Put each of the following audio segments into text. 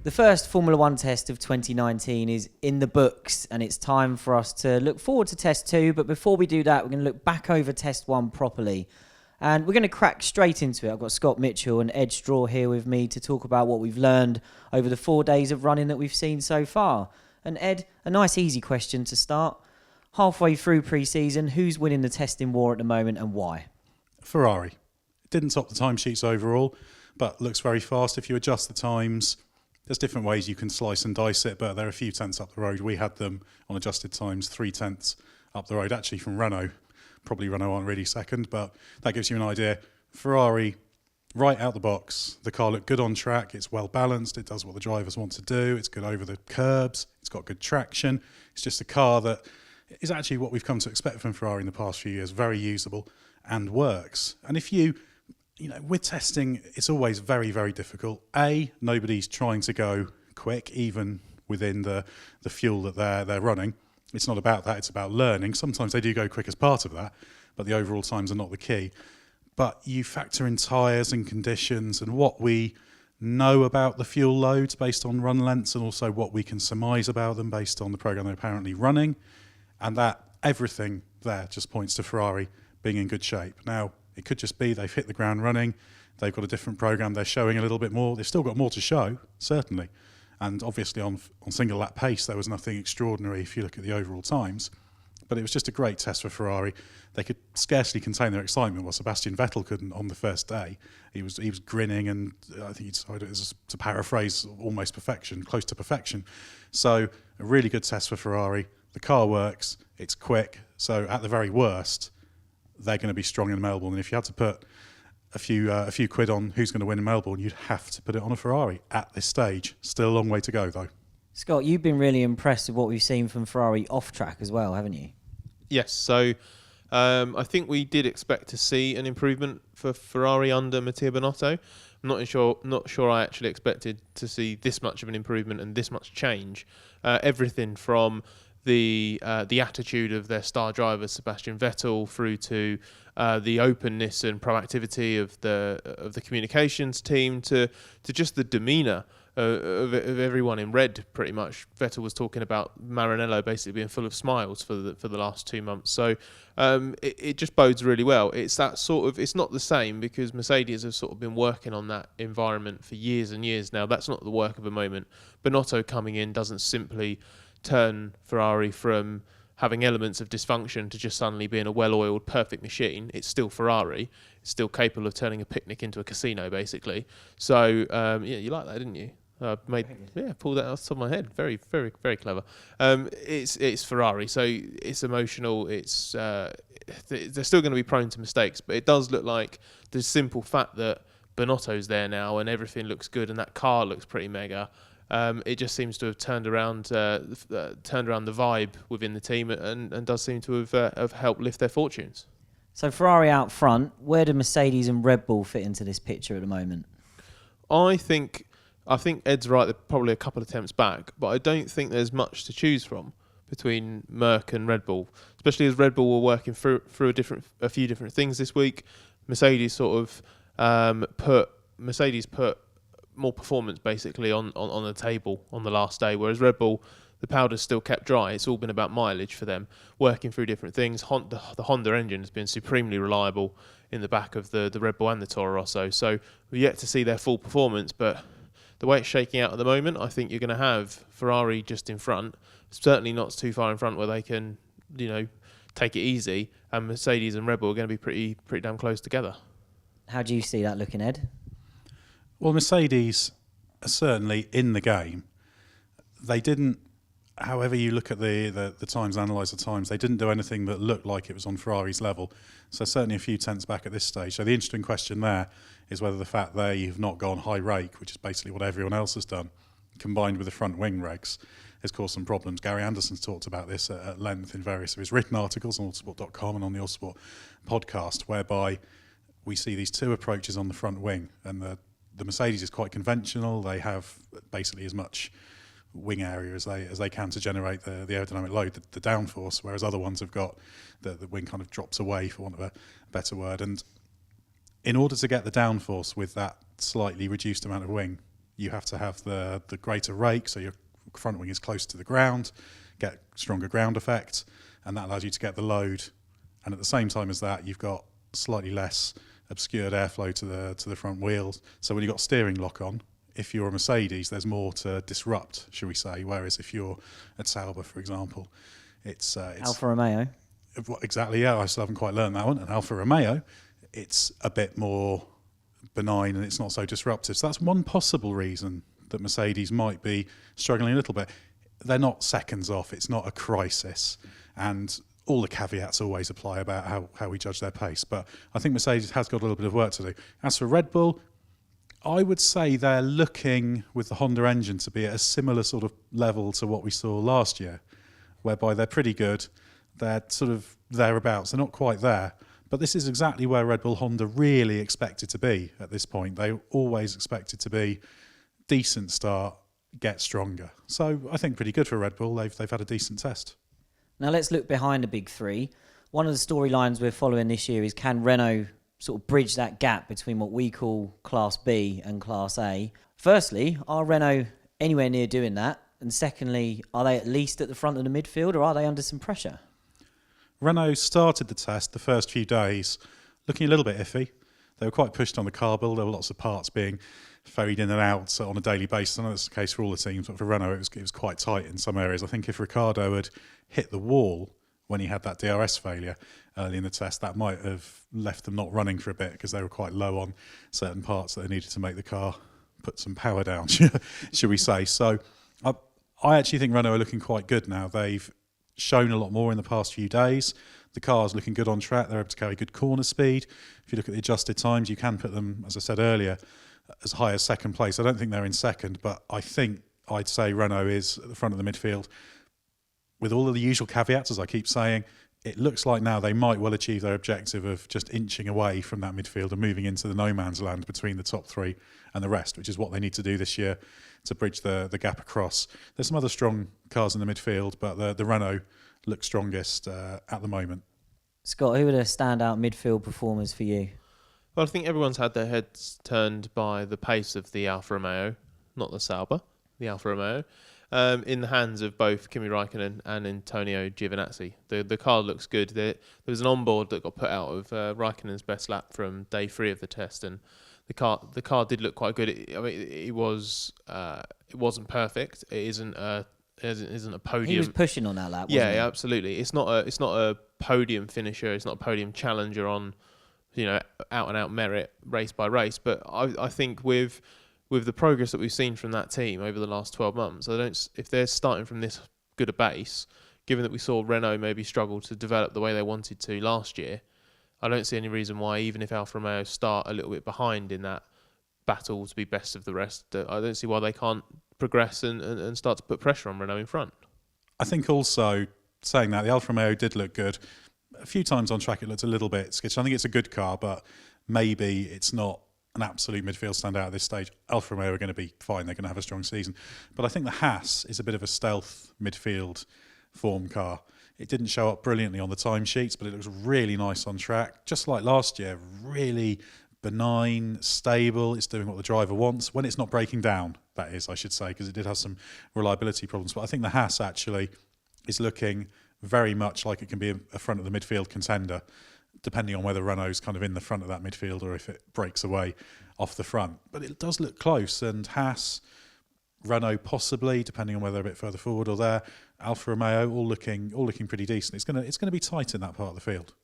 The first Formula One test of 2019 is in the books, and it's time for us to look forward to test 2. But before we do that, we're going to look back over test 1 properly. And we're going to crack straight into it. I've got Scott Mitchell and Ed Straw here with me to talk about what we've learned over the 4 days of running that we've seen so far. And Ed, a nice easy question to start. Halfway through pre-season, who's winning the testing war at the moment and why? Ferrari. Didn't top the timesheets overall, but looks very fast. If you adjust the times, there's different ways you can slice and dice it, but they're a few tenths up the road. We had them on adjusted times 3 tenths up the road, actually from Renault. Probably Renault aren't really second, but that gives you an idea. Ferrari, right out the box. The car looked good on track. It's well balanced. It does what the drivers want to do. It's good over the curbs. It's got good traction. It's just a car that is actually what we've come to expect from Ferrari in the past few years. Very usable and works. And if with testing, it's always very, very difficult. Nobody's trying to go quick, even within the fuel that they're running. It's not about that, it's about learning. Sometimes they do go quick as part of that, but the overall times are not the key. But you factor in tyres and conditions and what we know about the fuel loads based on run lengths, and also what we can surmise about them based on the programme they're apparently running. And that everything there just points to Ferrari being in good shape. Now, it could just be they've hit the ground running, they've got a different programme, they're showing a little bit more. They've still got more to show, certainly. And obviously on single lap pace, there was nothing extraordinary if you look at the overall times. But it was just a great test for Ferrari. They could scarcely contain their excitement. Well, Sebastian Vettel couldn't on the first day. He was grinning, and I think he decided it was, to paraphrase, almost perfection, close to perfection. So a really good test for Ferrari. The car works, it's quick. So at the very worst, they're going to be strong in Melbourne. And if you had to put a few quid on who's going to win in Melbourne, you'd have to put it on a Ferrari at this stage. Still a long way to go, though. Scott, you've been really impressed with what we've seen from Ferrari off track as well, haven't you? Yes, so I think we did expect to see an improvement for Ferrari under Mattia Binotto. I'm not sure I actually expected to see this much of an improvement and this much change. Everything from the attitude of their star driver Sebastian Vettel through to the openness and proactivity of the communications team to just the demeanour of everyone in red. Pretty much, Vettel was talking about Maranello basically being full of smiles for the last 2 months. So it just bodes really well. It's that sort of, it's not the same because Mercedes have sort of been working on that environment for years and years now. That's not the work of a moment. Binotto coming in doesn't simply turn Ferrari from having elements of dysfunction to just suddenly being a well-oiled, perfect machine. It's still Ferrari. It's still capable of turning a picnic into a casino, basically. So, you like that, didn't you? Pulled that out of the top of my head. Very, very, very clever. It's Ferrari, so it's emotional. It's they're still going to be prone to mistakes, but it does look like the simple fact that Binotto's there now and everything looks good and that car looks pretty mega. It just seems to have turned around the vibe within the team and does seem to have helped lift their fortunes. So Ferrari out front, where do Mercedes and Red Bull fit into this picture at the moment? I think Ed's right. They're probably a couple of attempts back, but I don't think there's much to choose from between Merc and Red Bull, especially as Red Bull were working through a few different things this week. Mercedes sort of put more performance basically on the table on the last day, whereas Red Bull, the powder's still kept dry. It's all been about mileage for them, working through different things. The Honda engine has been supremely reliable in the back of the Red Bull and the Toro Rosso, so we're yet to see their full performance, but the way it's shaking out at the moment, I think you're going to have Ferrari just in front, certainly not too far in front where they can, take it easy, and Mercedes and Red Bull are going to be pretty damn close together. How do you see that looking, Ed? Well, Mercedes are certainly in the game. They didn't, however you look at the times, analyse the times, they didn't do anything that looked like it was on Ferrari's level. So certainly a few tenths back at this stage. So the interesting question there is whether the fact they've not gone high rake, which is basically what everyone else has done, combined with the front wing regs, has caused some problems. Gary Anderson's talked about this at length in various of his written articles on autosport.com and on the Autosport podcast, whereby we see these two approaches on the front wing, and the Mercedes is quite conventional. They have basically as much wing area as they can to generate the aerodynamic load, the downforce, whereas other ones have got the wing kind of drops away, for want of a better word. And in order to get the downforce with that slightly reduced amount of wing, you have to have the greater rake, so your front wing is close to the ground, get stronger ground effect, and that allows you to get the load. And at the same time as that, you've got slightly less obscured airflow to the front wheels. So when you've got steering lock on, if you're a Mercedes, there's more to disrupt, shall we say, whereas if you're at Sauber, for example, it's Alfa Romeo. Exactly, yeah, I still haven't quite learned that one. And Alfa Romeo, it's a bit more benign and it's not so disruptive. So that's one possible reason that Mercedes might be struggling a little bit. They're not seconds off, it's not a crisis. And all the caveats always apply about how we judge their pace. But I think Mercedes has got a little bit of work to do. As for Red Bull, I would say they're looking with the Honda engine to be at a similar sort of level to what we saw last year, whereby they're pretty good. They're sort of thereabouts. They're not quite there. But this is exactly where Red Bull Honda really expected to be at this point. They always expected to be decent start, get stronger. So I think pretty good for Red Bull. They've had a decent test. Now let's look behind the big three. One of the storylines we're following this year is, can Renault sort of bridge that gap between what we call Class B and Class A? Firstly, are Renault anywhere near doing that? And secondly, are they at least at the front of the midfield, or are they under some pressure? Renault started the test the first few days looking a little bit iffy. They were quite pushed on the car build. There were lots of parts being ferried in and out on a daily basis. I know that's the case for all the teams, but for Renault it was quite tight in some areas. I think if Ricciardo had hit the wall when he had that DRS failure early in the test, that might have left them not running for a bit because they were quite low on certain parts that they needed to make the car put some power down, should we say. So I actually think Renault are looking quite good now. They've shown a lot more in the past few days. The car's looking good on track. They're able to carry good corner speed. If you look at the adjusted times, you can put them, as I said earlier, as high as second place. I don't think they're in second, but I think I'd say Renault is at the front of the midfield. With all of the usual caveats, as I keep saying, it looks like now they might well achieve their objective of just inching away from that midfield and moving into the no man's land between the top three and the rest, which is what they need to do this year to bridge the gap across. There's some other strong cars in the midfield, but the Renault looks strongest at the moment. Scott, who are the standout midfield performers for you? Well, I think everyone's had their heads turned by the pace of the Alfa Romeo, not the Sauber, the Alfa Romeo, in the hands of both Kimi Räikkönen and Antonio Giovinazzi. The car looks good. There was an onboard that got put out of Räikkönen's best lap from day 3 of the test, and the car did look quite good. It wasn't perfect. It isn't a podium. He was pushing on that lap, wasn't he? Yeah, absolutely. It's not a podium finisher. It's not a podium challenger on, out and out merit race by race. But I think with the progress that we've seen from that team over the last 12 months, if they're starting from this good a base, given that we saw Renault maybe struggle to develop the way they wanted to last year, I don't see any reason why, even if Alfa Romeo start a little bit behind in that battle to be best of the rest, I don't see why they can't progress and start to put pressure on Renault in front. I think also, saying that, the Alfa Romeo did look good. A few times on track it looked a little bit skittish. I think it's a good car, but maybe it's not an absolute midfield standout at this stage. Alfa Romeo are going to be fine. They're going to have a strong season. But I think the Haas is a bit of a stealth midfield form car. It didn't show up brilliantly on the timesheets, but it looks really nice on track. Just like last year, really benign, stable. It's doing what the driver wants. When it's not breaking down, that is, I should say, because it did have some reliability problems. But I think the Haas actually is looking very much like it can be a front of the midfield contender, depending on whether Renault's kind of in the front of that midfield or if it breaks away off the front. But it does look close, and Haas, Renault possibly, depending on whether they're a bit further forward or there, Alfa Romeo all looking pretty decent. It's gonna be tight in that part of the field.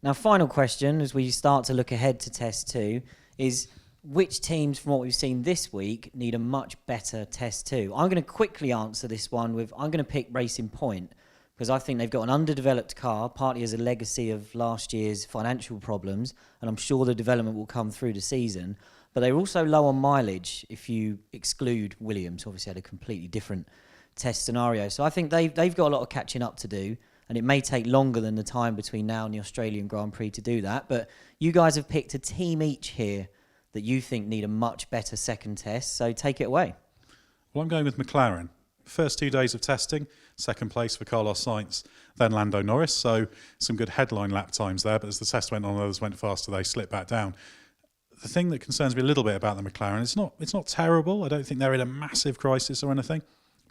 Now, final question as we start to look ahead to Test 2 is, which teams from what we've seen this week need a much better Test 2? I'm going to quickly answer this one I'm going to pick Racing Point, because I think they've got an underdeveloped car, partly as a legacy of last year's financial problems, and I'm sure the development will come through the season. But they're also low on mileage if you exclude Williams. Obviously had a completely different test scenario. So I think they've got a lot of catching up to do, and it may take longer than the time between now and the Australian Grand Prix to do that. But you guys have picked a team each here that you think need a much better second test, so take it away. Well, I'm going with McLaren. First 2 days of testing, second place for Carlos Sainz, then Lando Norris. So some good headline lap times there, but as the test went on, others went faster, they slipped back down. the thing that concerns me a little bit about the McLaren, it's not terrible. I don't think they're in a massive crisis or anything,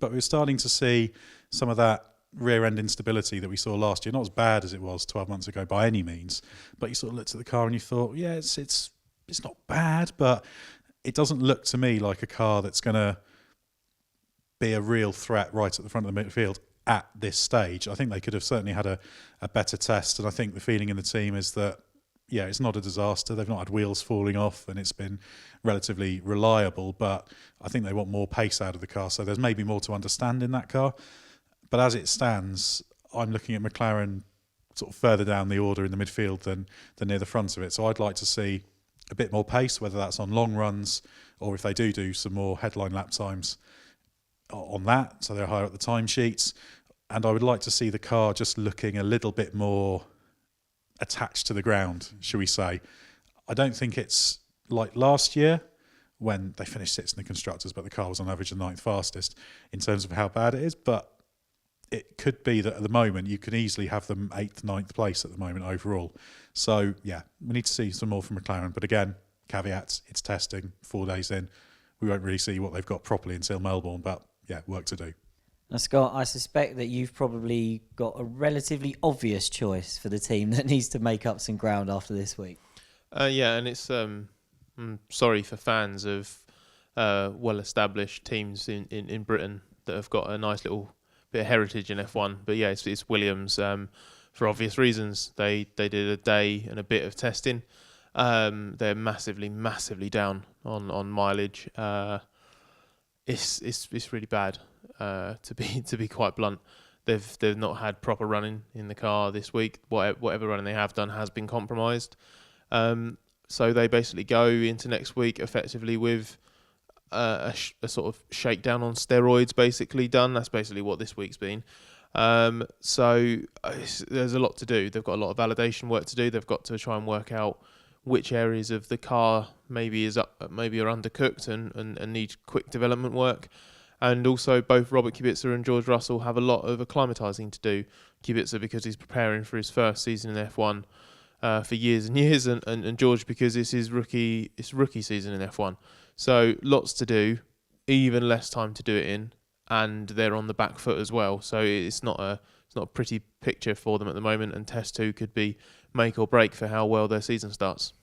but we're starting to see some of that rear end instability that we saw last year. Not as bad as it was 12 months ago by any means, but you sort of looked at the car and you thought, yeah, it's not bad, but it doesn't look to me like a car that's going to be a real threat right at the front of the midfield at this stage. I think they could have certainly had a better test, and I think the feeling in the team is that, yeah, it's not a disaster. They've not had wheels falling off, and it's been relatively reliable, but I think they want more pace out of the car, so there's maybe more to understand in that car. But as it stands, I'm looking at McLaren sort of further down the order in the midfield than near the front of it. So I'd like to see a bit more pace, whether that's on long runs or if they do some more headline lap times on that, so they're higher at the timesheets. And I would like to see the car just looking a little bit more attached to the ground, shall we say. I don't think it's like last year when they finished sixth in the constructors, but the car was on average the ninth fastest in terms of how bad it is. But it could be that at the moment you can easily have them 8th, 9th place at the moment overall. So, yeah, we need to see some more from McLaren. But again, caveats, it's testing, 4 days in. We won't really see what they've got properly until Melbourne, but yeah, work to do. Now, Scott, I suspect that you've probably got a relatively obvious choice for the team that needs to make up some ground after this week. Yeah, and it's I'm sorry for fans of well-established teams in Britain that have got a nice little bit of heritage in F1. But yeah, it's Williams for obvious reasons. They did a day and a bit of testing. They're massively down on mileage. It's really bad. To be quite blunt, they've not had proper running in the car this week. Whatever running they have done has been compromised. So they basically go into next week effectively with a sort of shakedown on steroids basically done. That's basically what this week's been. So there's a lot to do. They've got a lot of validation work to do. They've got to try and work out which areas of the car maybe are undercooked and need quick development work. And also both Robert Kubica and George Russell have a lot of acclimatising to do. Kubica because he's preparing for his first season in F1 for years and years, and George because it's his rookie season in F1. So lots to do, even less time to do it in, and they're on the back foot as well. So it's not a pretty picture for them at the moment, and Test 2 could be make or break for how well their season starts.